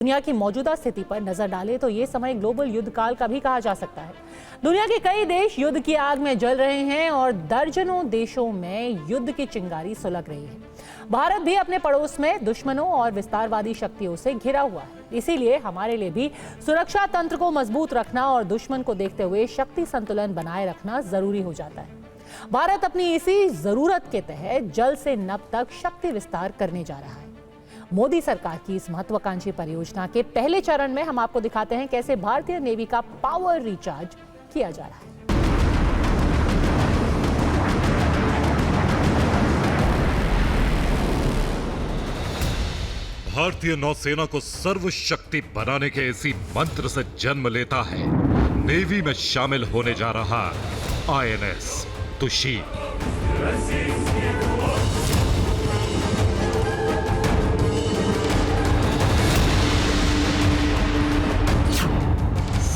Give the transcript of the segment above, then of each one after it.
दुनिया की मौजूदा स्थिति पर नजर डालें तो ये समय ग्लोबल युद्ध काल का भी कहा जा सकता है। दुनिया के कई देश युद्ध की आग में जल रहे हैं और दर्जनों देशों में युद्ध की चिंगारी सुलग रही है। भारत भी अपने पड़ोस में दुश्मनों और विस्तारवादी शक्तियों से घिरा हुआ है। इसीलिए हमारे लिए भी सुरक्षा तंत्र को मजबूत रखना और दुश्मन को देखते हुए शक्ति संतुलन बनाए रखना जरूरी हो जाता है। भारत अपनी इसी जरूरत के तहत जल से नभ तक शक्ति विस्तार करने जा रहा है। मोदी सरकार की इस महत्वाकांक्षी परियोजना के पहले चरण में हम आपको दिखाते हैं कैसे भारतीय नेवी का पावर रिचार्ज किया जा रहा है। भारतीय नौसेना को सर्वशक्ति बनाने के इसी मंत्र से जन्म लेता है नेवी में शामिल होने जा रहा INS तुशील।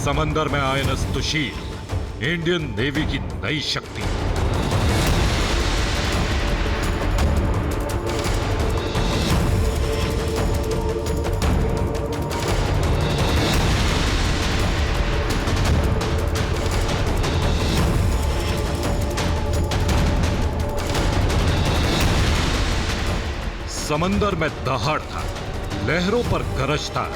समंदर में INS तुशील इंडियन नेवी की नई शक्ति। समंदर में दहाड़ था, लहरों पर गरज था।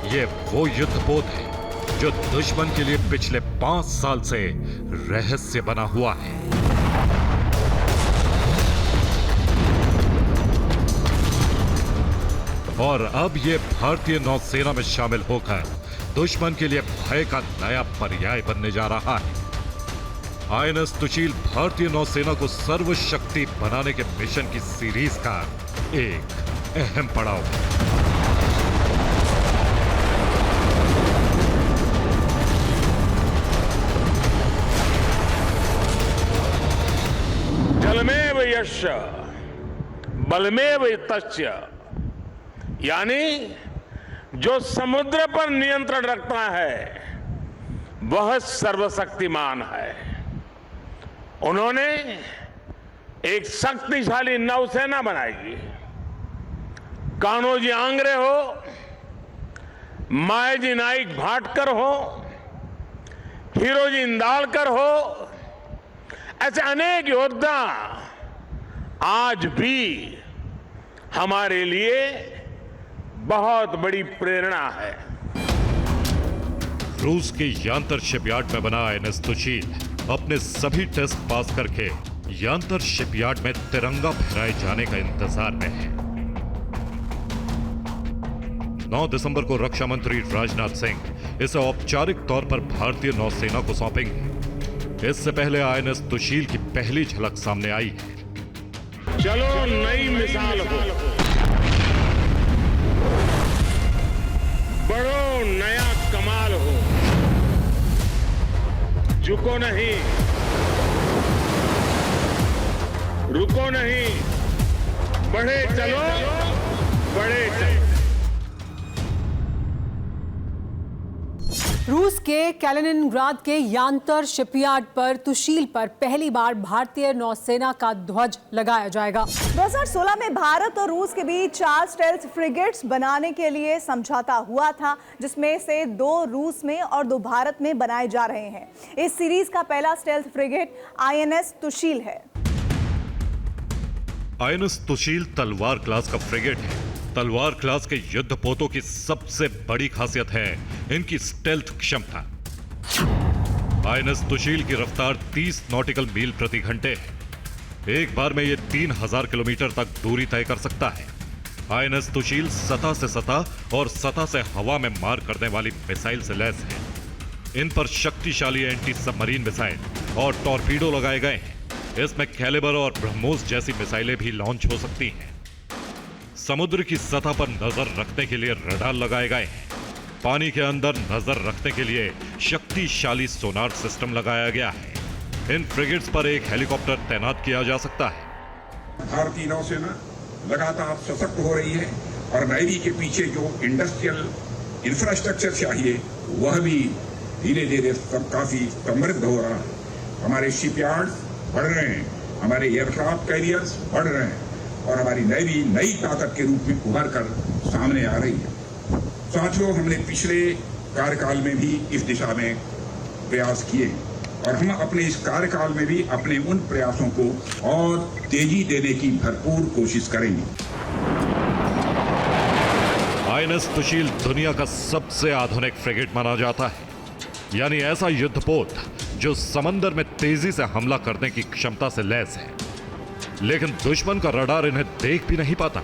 ये वो युद्धपोत है जो दुश्मन के लिए पिछले 5 साल से रहस्य बना हुआ है। और अब ये भारतीय नौसेना में शामिल होकर दुश्मन के लिए भय का नया पर्याय बनने जा रहा है। INS तुशील भारतीय नौसेना को सर्वशक्ति बनाने के मिशन की सीरीज का एक अहम पड़ाव है। जलमेव यस्य बलमेव तस्य, यानी जो समुद्र पर नियंत्रण रखता है वह सर्वशक्तिमान है। उन्होंने एक शक्तिशाली नौसेना बनाई। कान्होजी आंग्रे हो, मायाजी नाइक भाटकर हो, हीरोजी इंदालकर हो, ऐसे अनेक योद्धा आज भी हमारे लिए बहुत बड़ी प्रेरणा है। रूस के यांतर शिपयार्ड में बना INS तुशील अपने सभी टेस्ट पास करके यांतर शिपयार्ड में तिरंगा फहराए जाने का इंतजार में है। 9 दिसंबर को रक्षा मंत्री राजनाथ सिंह इसे औपचारिक तौर पर भारतीय नौसेना को सौंपेंगे। इससे पहले INS तुशील की पहली झलक सामने आई है। चलो नई मिसाल हो, बड़ो नया कमाल हो, झुको नहीं, रुको नहीं, बढ़े चलो, बढ़े चलो। रूस के कैलिनिनग्राद के यांतर शिपयार्ड पर तुशील पर पहली बार भारतीय नौसेना का ध्वज लगाया जाएगा। 2016 में भारत और रूस के बीच 4 स्टेल्थ फ्रिगेट्स बनाने के लिए समझौता हुआ था, जिसमें से 2 रूस में और 2 भारत में बनाए जा रहे हैं। इस सीरीज का पहला स्टेल्थ फ्रिगेट INS तुशील है। INS तुशील तलवार क्लास का फ्रिगेट है। तलवार क्लास के युद्धपोतों की सबसे बड़ी खासियत है इनकी स्टेल्थ क्षमता। INS तुशील की रफ्तार 30 नॉटिकल मील प्रति घंटे है। एक बार में ये 3000 किलोमीटर तक दूरी तय कर सकता है। INS तुशील सतह से सतह और सतह से हवा में मार करने वाली मिसाइल से लैस है। इन पर शक्तिशाली एंटी सबमरीन मिसाइल और टॉर्पीडो लगाए गए हैं। इसमें कैलिबर और ब्रह्मोस जैसी मिसाइलें भी लॉन्च हो सकती हैं। समुद्र की सतह पर नजर रखने के लिए रडार लगाए गए हैं। पानी के अंदर नजर रखने के लिए शक्तिशाली सोनार सिस्टम लगाया गया है। इन फ्रिगेट्स पर एक हेलीकॉप्टर तैनात किया जा सकता है। भारतीय नौसेना लगातार सशक्त हो रही है और नेवी के पीछे जो इंडस्ट्रियल इंफ्रास्ट्रक्चर चाहिए वह भी धीरे धीरे काफी समृद्ध हो रहा है। हमारे शिपयार्ड्स बढ़ रहे हैं, हमारे एयरक्राफ्ट कैरियर्स बढ़ रहे हैं और हमारी नेवी नई ताकत के रूप में उभर कर सामने आ रही है। साथियों, हमने पिछले कार्यकाल में भी इस दिशा में प्रयास किए और हम अपने इस कार्यकाल में भी अपने उन प्रयासों को और तेजी देने की भरपूर कोशिश करेंगे। आईएनएस सुशील दुनिया का सबसे आधुनिक फ्रिगेट माना जाता है, यानी ऐसा युद्धपोत जो समंदर में तेजी से हमला करने की क्षमता से लैस है, लेकिन दुश्मन का रडार इन्हें देख भी नहीं पाता।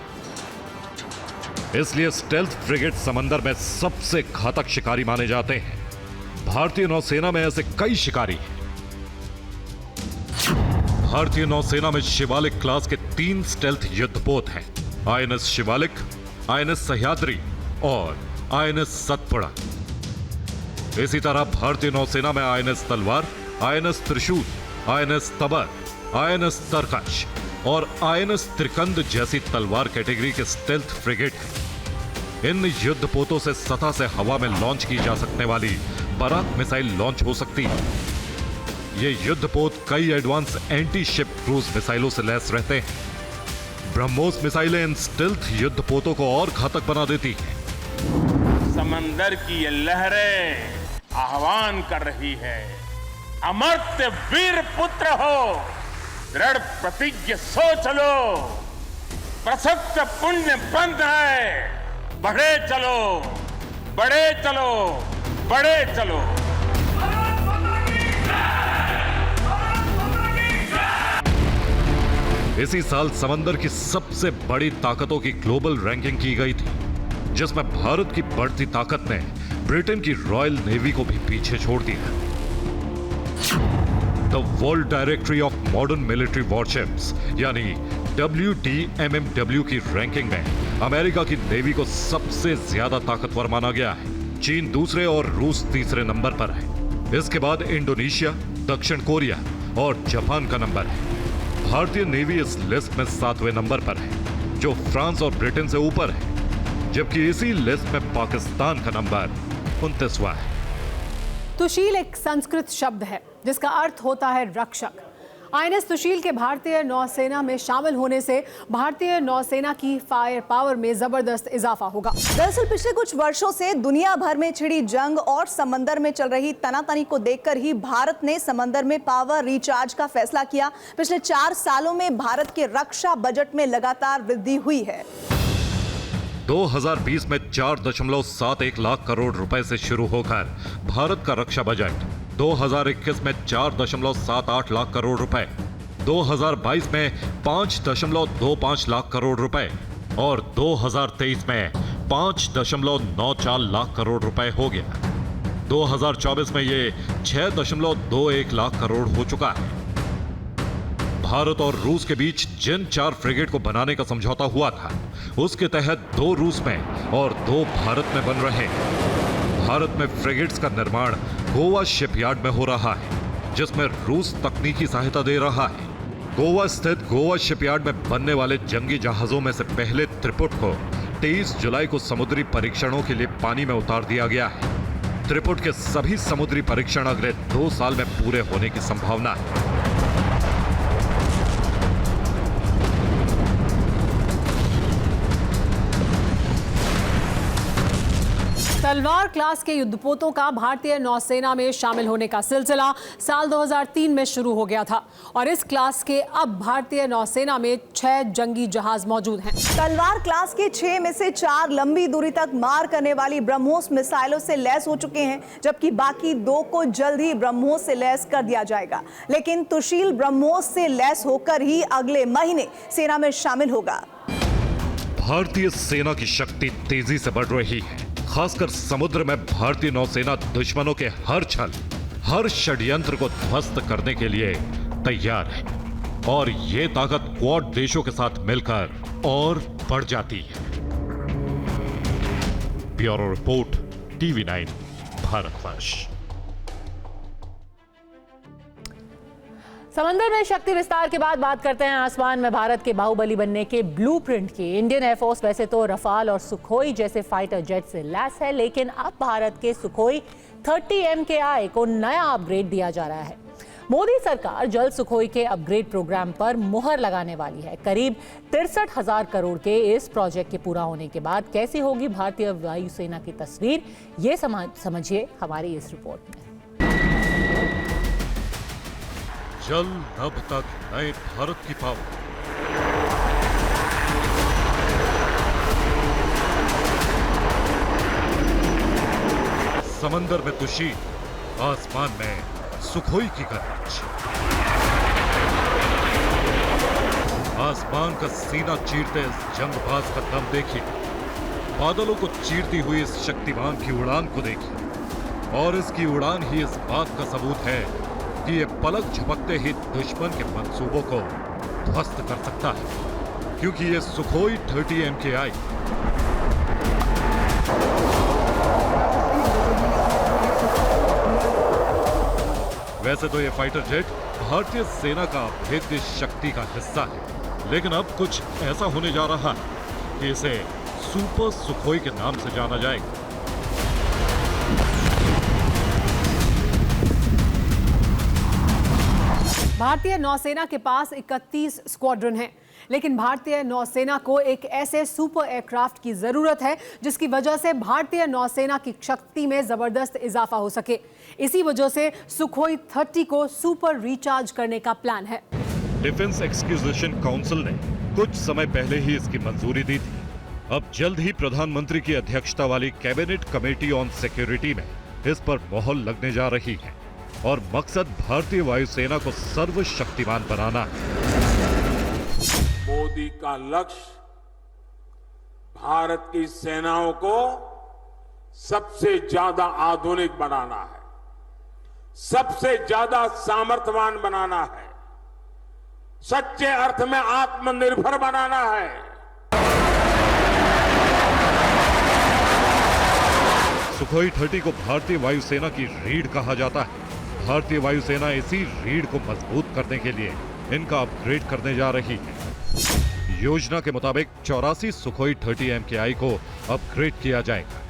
इसलिए स्टेल्थ फ्रिगेट समंदर में सबसे घातक शिकारी माने जाते हैं। भारतीय नौसेना में ऐसे कई शिकारी हैं। भारतीय नौसेना में शिवालिक क्लास के 3 स्टेल्थ युद्धपोत हैं, आईएनएस शिवालिक, आईएनएस सह्याद्री और आईएनएस सतपुड़ा। इसी तरह भारतीय नौसेना में आईएनएस तलवार, आईएनएस त्रिशूल, आईएनएस तबर, आईएनएस तरकश और आईएनएस त्रिकंद जैसी तलवार कैटेगरी के स्टेल्थ फ्रिगेट हैं। इन युद्धपोतों से सतह से हवा में लॉन्च की जा सकने वाली बराक मिसाइल लॉन्च हो सकती है। ये युद्धपोत कई एडवांस एंटी शिप क्रूज मिसाइलों से लैस रहते हैं। ब्रह्मोस मिसाइलें इन स्टेल्थ युद्धपोतों को और घातक बना देती हैं। समंदर की ये लहरें आह्वान कर रही है, अमर्त्य वीर पुत्र हो, दृढ़ प्रतिज्ञ सोच लो, प्रसक्त पुण्य पंथ है, बढ़े चलो, बढ़े चलो, बढ़े चलो। इसी साल समंदर की सबसे बड़ी ताकतों की ग्लोबल रैंकिंग की गई थी, जिसमें भारत की बढ़ती ताकत ने ब्रिटेन की रॉयल नेवी को भी पीछे छोड़ दिया। The world directory of modern military warships यानी WDMMW की रैंकिंग में अमेरिका की नेवी को सबसे ज्यादा ताकतवर माना गया है। चीन दूसरे और रूस तीसरे नंबर पर है। इसके बाद इंडोनेशिया, दक्षिण कोरिया और जापान का नंबर है। भारतीय नेवी इस लिस्ट में 7वें नंबर पर है, जो फ्रांस और ब्रिटेन से ऊपर है, जबकि इसी लिस्ट में पाकिस्तान का नंबर 29वां है। तुशील एक संस्कृत शब्द है जिसका अर्थ होता है रक्षक। आईएनएस तुशील के भारतीय नौसेना में शामिल होने से भारतीय नौसेना की फायर पावर में जबरदस्त इजाफा होगा। दरअसल पिछले कुछ वर्षों से दुनिया भर में छिड़ी जंग और समंदर में चल रही तनातनी को देखकर ही भारत ने समंदर में पावर रिचार्ज का फैसला किया। पिछले 4 सालों में भारत के रक्षा बजट में लगातार वृद्धि हुई है। 2020 में 4.71 लाख करोड़ रुपए से शुरू होकर भारत का रक्षा बजट 2021 में 4.78 लाख करोड़ रुपए, 2022 में 5.25 लाख करोड़ रुपए और 2023 में 5.94 लाख करोड़ रुपए हो गया। 2024 में ये 6.21 लाख करोड़ हो चुका है। भारत और रूस के बीच जिन 4 फ्रिगेट को बनाने का समझौता हुआ था, उसके तहत 2 रूस में और 2 भारत में बन रहे हैं। भारत में फ्रिगेट्स का निर्माण गोवा शिपयार्ड में हो रहा है, जिसमें रूस तकनीकी सहायता दे रहा है। गोवा स्थित गोवा शिपयार्ड में बनने वाले जंगी जहाजों में से पहले त्रिपुट को 23 जुलाई को समुद्री परीक्षणों के लिए पानी में उतार दिया गया है। त्रिपुट के सभी समुद्री परीक्षण अगले 2 साल में पूरे होने की संभावना है। तलवार क्लास के युद्धपोतों का भारतीय नौसेना में शामिल होने का सिलसिला साल 2003 में शुरू हो गया था और इस क्लास के अब भारतीय नौसेना में 6 जंगी जहाज मौजूद हैं। तलवार क्लास के 6 में से 4 लंबी दूरी तक मार करने वाली ब्रह्मोस मिसाइलों से लैस हो चुके हैं, जबकि बाकी 2 को जल्द ही ब्रह्मोस से लैस कर दिया जाएगा। लेकिन तुशील ब्रह्मोस से लैस होकर ही अगले महीने सेना में शामिल होगा। भारतीय सेना की शक्ति तेजी से बढ़ रही है। खासकर समुद्र में भारतीय नौसेना दुश्मनों के हर छल, हर षड्यंत्र को ध्वस्त करने के लिए तैयार है और ये ताकत क्वाड देशों के साथ मिलकर और बढ़ जाती है। Bureau report, TV9 Bharatvarsh. समंदर में शक्ति विस्तार के बाद बात करते हैं आसमान में भारत के बाहुबली बनने के ब्लूप्रिंट की। इंडियन एयरफोर्स वैसे तो रफाल और सुखोई जैसे फाइटर जेट से लैस है, लेकिन अब भारत के सुखोई 30 MKI को नया अपग्रेड दिया जा रहा है। मोदी सरकार जल्द सुखोई के अपग्रेड प्रोग्राम पर मुहर लगाने वाली है। करीब 63,000 करोड़ के इस प्रोजेक्ट के पूरा होने के बाद कैसी होगी भारतीय वायुसेना की तस्वीर, ये समझिए हमारी इस रिपोर्ट में। जल नभ तक नए भारत की पावर। समंदर में तुशील, आसमान में सुखोई की गरज। आसमान का सीना चीरते इस जंगबाज का दम देखिए, बादलों को चीरती हुई इस शक्तिमान की उड़ान को देखिए। और इसकी उड़ान ही इस बात का सबूत है कि ये पलक झपकते ही दुश्मन के मंसूबों को ध्वस्त कर सकता है, क्योंकि ये सुखोई 30 MKI वैसे तो ये फाइटर जेट भारतीय सेना का अभेद्य शक्ति का हिस्सा है, लेकिन अब कुछ ऐसा होने जा रहा है कि इसे सुपर सुखोई के नाम से जाना जाएगा। भारतीय नौसेना के पास 31 स्क्वाड्रन हैं, लेकिन भारतीय नौसेना को एक ऐसे सुपर एयरक्राफ्ट की जरूरत है जिसकी वजह से भारतीय नौसेना की शक्ति में जबरदस्त इजाफा हो सके। इसी वजह से सुखोई 30 को सुपर रिचार्ज करने का प्लान है। डिफेंस एक्सक्यूजेशन काउंसिल ने कुछ समय पहले ही इसकी मंजूरी दी थी। अब जल्द ही प्रधानमंत्री की अध्यक्षता वाली कैबिनेट कमेटी ऑन सिक्योरिटी में इस पर मोहर लगने जा रही है और मकसद भारतीय वायुसेना को सर्वशक्तिमान बनाना है। मोदी का लक्ष्य भारत की सेनाओं को सबसे ज्यादा आधुनिक बनाना है, सबसे ज्यादा सामर्थ्यवान बनाना है, सच्चे अर्थ में आत्मनिर्भर बनाना है। सुखोई 30 को भारतीय वायुसेना की रीढ़ कहा जाता है। भारतीय वायुसेना इसी रीढ़ को मजबूत करने के लिए इनका अपग्रेड करने जा रही है। योजना के मुताबिक 84 सुखोई 30 MKI को अपग्रेड किया जाएगा,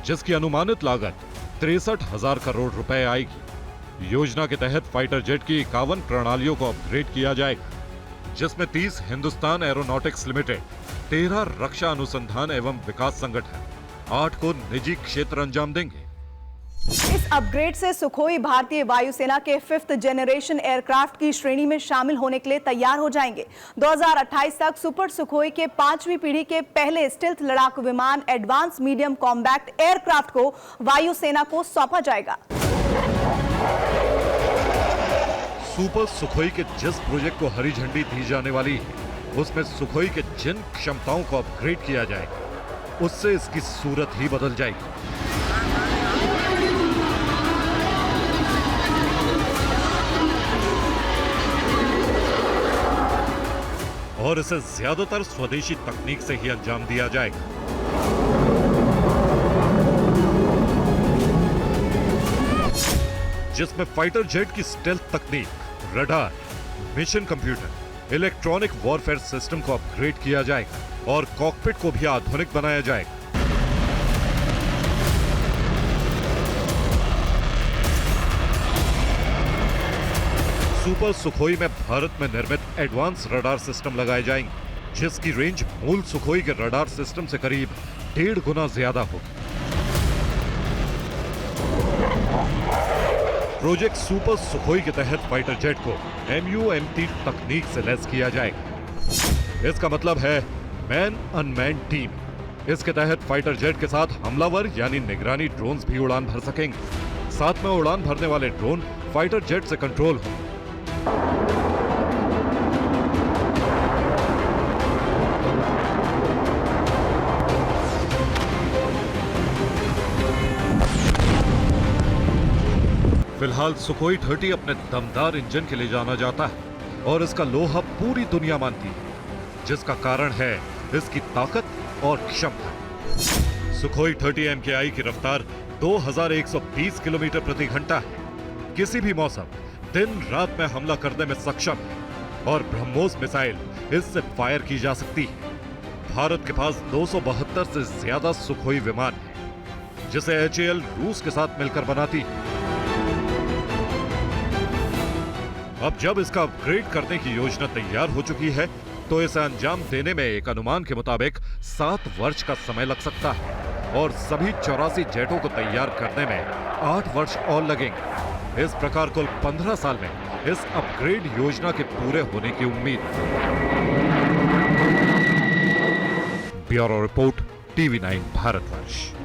जिसकी अनुमानित लागत 63,000 करोड़ रुपए आएगी। योजना के तहत फाइटर जेट की 51 प्रणालियों को अपग्रेड किया जाएगा, जिसमें 30 हिंदुस्तान एरोनॉटिक्स लिमिटेड, 13 रक्षा अनुसंधान एवं विकास संगठन, 8 को निजी क्षेत्र अंजाम देंगे। इस अपग्रेड से सुखोई भारतीय वायुसेना के 5th जनरेशन एयरक्राफ्ट की श्रेणी में शामिल होने के लिए तैयार हो जाएंगे। 2028 तक सुपर सुखोई के 5वीं पीढ़ी के पहले स्टेल्थ लड़ाकू विमान एडवांस मीडियम कॉम्बैक्ट एयरक्राफ्ट को वायुसेना को सौंपा जाएगा। सुपर सुखोई के जिस प्रोजेक्ट को हरी झंडी दी जाने वाली है, उसमें सुखोई के जिन क्षमताओं को अपग्रेड किया जाएगा, उससे इसकी सूरत ही बदल जाएगी। और इसे ज्यादातर स्वदेशी तकनीक से ही अंजाम दिया जाएगा। जिसमें फाइटर जेट की स्टेल्थ तकनीक, radar, mission computer, electronic warfare system को अपग्रेड किया जाएगा और कॉकपिट को भी आधुनिक बनाया जाएगा। सुपर सुखोई में भारत में निर्मित एडवांस रडार सिस्टम लगाए जाएंगे, जिसकी रेंज मूल सुखोई के रडार सिस्टम से करीब 1.5 गुना ज्यादा होगी। प्रोजेक्ट सुपर सुखोई के तहत फाइटर जेट को MUMT तकनीक से लैस किया जाएगा। इसका मतलब है मैन अनमैन टीम। इसके तहत फाइटर जेट के साथ हमलावर यानी निगरानी ड्रोन्स भी उड़ान भर सकेंगे। साथ में उड़ान भरने वाले ड्रोन फाइटर जेट से कंट्रोल होंगे। फिलहाल सुखोई 30 अपने दमदार इंजन के लिए जाना जाता है और इसका लोहा पूरी दुनिया मानती है, जिसका कारण है इसकी ताकत और क्षमता। सुखोई 30 MKI की रफ्तार 2120 किलोमीटर प्रति घंटा है। किसी भी मौसम, दिन रात में हमला करने में सक्षम है और ब्रह्मोस मिसाइल इससे फायर की जा सकती है। भारत के पास 272 से ज्यादा सुखोई विमान है, जिसे HAL रूस के साथ मिलकर बनाती है। अब जब इसका अपग्रेड करने की योजना तैयार हो चुकी है तो इसे अंजाम देने में एक अनुमान के मुताबिक 7 वर्ष का समय लग सकता है और सभी 84 जेटों को तैयार करने में 8 वर्ष और लगेंगे। इस प्रकार कुल 15 साल में इस अपग्रेड योजना के पूरे होने की उम्मीद। Bureau report, TV9 Bharatvarsh.